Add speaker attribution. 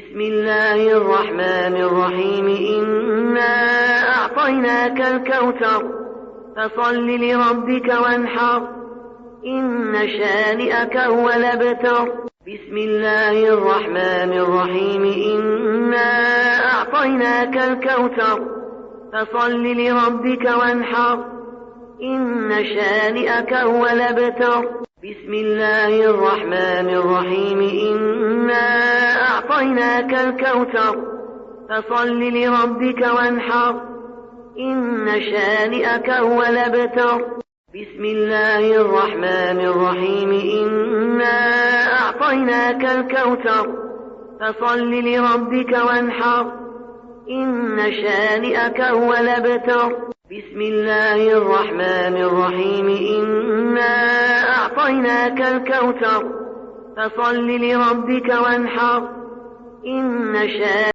Speaker 1: بسم الله الرحمن الرحيم إنا أعطيناك الكوثر فصل لربك وانحر إن شانئك هو الأبتر. بسم الله الرحمن الرحيم إنا أعطيناك الكوثر فصل لربك وانحر إن شانئك هو الأبتر. بسم الله الرحمن الرحيم إنا أعطيناك الكوثر فصل لربك وانحر إن شانئك هو الأبتر. بسم الله الرحمن الرحيم إنا أعطيناك الكوثر فصل لربك وانحر إن شانئك هو الأبتر. بسم الله الرحمن الرحيم إنا أعطيناك الكوثر فصل لربك وانحر إن شانئك